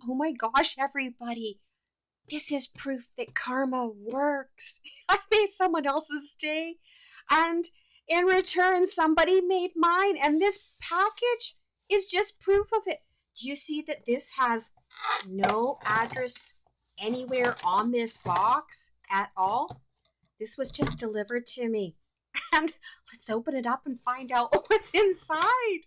oh my gosh, everybody, this is proof that karma works. I made someone else's day, and in return, somebody made mine, and this package is just proof of it. Do you see that this has no address anywhere on this box at all? This was just delivered to me. And let's open it up and find out what's inside.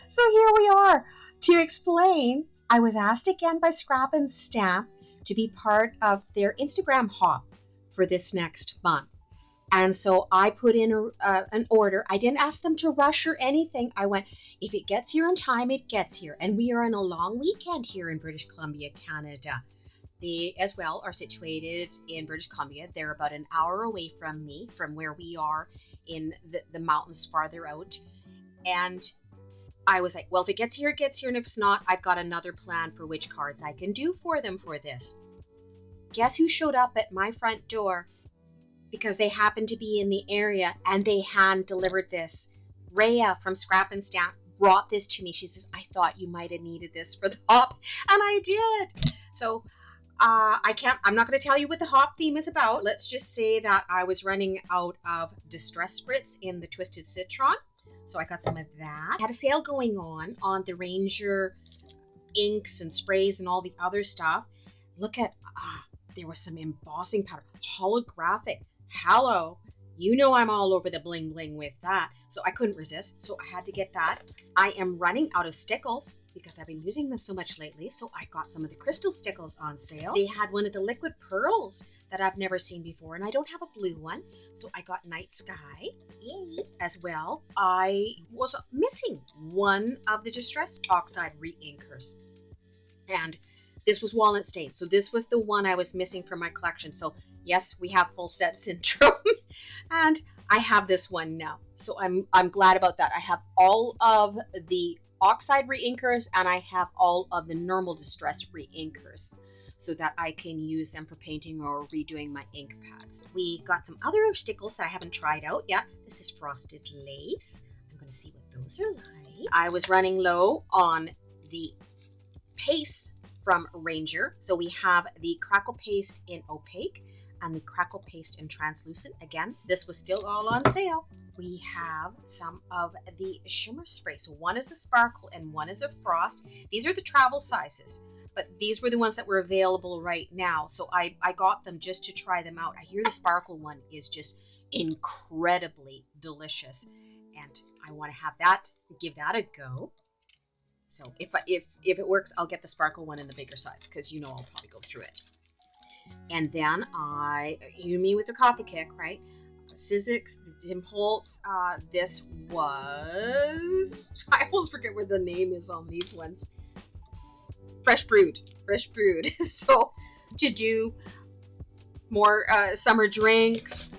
So here we are. To explain, I was asked again by ScrapNStamp to be part of their Instagram hop for this next month. And so I put in an order. I didn't ask them to rush or anything. I went, if it gets here in time, it gets here. And we are on a long weekend here in British Columbia, Canada. They as well are situated in British Columbia. They're about an hour away from me, from where we are in the mountains farther out. And I was like, well, if it gets here, it gets here. And if it's not, I've got another plan for which cards I can do for them for this. Guess who showed up at my front door? Because they happened to be in the area and they hand delivered this. Rhea from ScrapNStamp brought this to me. She says, I thought you might have needed this for the hop. And I did. So I'm not going to tell you what the hop theme is about. Let's just say that I was running out of Distress Spritz in the Twisted Citron. So I got some of that. I had a sale going on the Ranger inks and sprays and all the other stuff. Look at, there was some embossing powder, holographic. Hello, you know I'm all over the bling bling with that. So I couldn't resist, so I had to get that. I am running out of stickles because I've been using them so much lately. So I got some of the crystal stickles on sale. They had one of the liquid pearls that I've never seen before, and I don't have a blue one. So I got Night Sky as well. I was missing one of the Distress Oxide reinkers. And this was Walnut Stain. So this was the one I was missing from my collection. So yes, we have full set syndrome. And I have this one now. So I'm glad about that. I have all of the Oxide reinkers and I have all of the normal Distress reinkers so that I can use them for painting or redoing my ink pads. We got some other stickles that I haven't tried out yet. This is Frosted Lace. I'm going to see what those are like. I was running low on the paste from Ranger. So we have the Crackle Paste in Opaque and the Crackle Paste in Translucent. Again, this was still all on sale. We have some of the shimmer spray. So one is a sparkle and one is a frost. These are the travel sizes, but these were the ones that were available right now. So I got them just to try them out. I hear the sparkle one is just incredibly delicious and I want to have that, give that a go. So if it works, I'll get the sparkle one in the bigger size because you know I'll probably go through it. And then you mean with the coffee kick, right? Sizzix, the Dimples, this was, I almost forget what the name is on these ones. Fresh brewed. So to do more summer drinks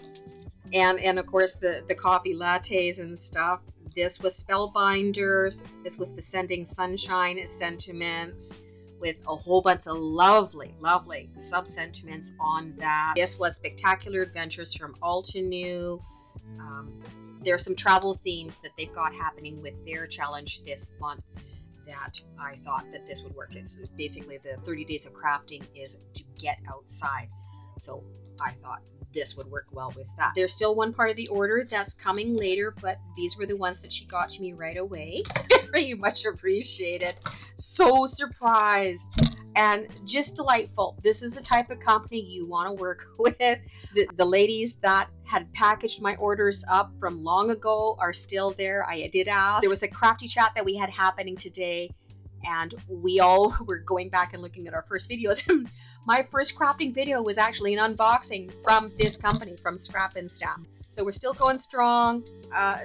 and of course the coffee lattes and stuff. This was Spellbinders. This was the Sending Sunshine Sentiments with a whole bunch of lovely, lovely sub-sentiments on that. This was Spectacular Adventures from Altenew. There are some travel themes that they've got happening with their challenge this month that I thought that this would work. It's basically the 30 days of crafting is to get outside. So I thought this would work well with that. There's still one part of the order that's coming later, but these were the ones that she got to me right away. Very much appreciated. So surprised and just delightful. This is the type of company you want to work with. The ladies that had packaged my orders up from long ago are still there. I did ask. There was a crafty chat that we had happening today, and we all were going back and looking at our first videos. My first crafting video was actually an unboxing from this company, from ScrapNStamp. So we're still going strong.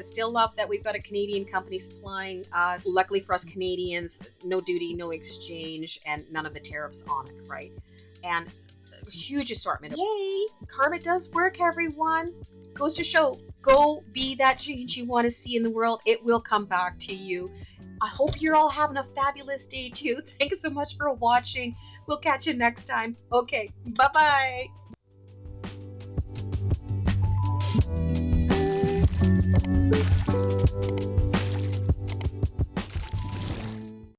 Still love that we've got a Canadian company supplying us. Luckily for us Canadians, no duty, no exchange, and none of the tariffs on it, right? And a huge assortment. Yay! Karma does work, everyone. Goes to show, go be that change you want to see in the world. It will come back to you. I hope you're all having a fabulous day too. Thanks so much for watching. We'll catch you next time. Okay, bye-bye.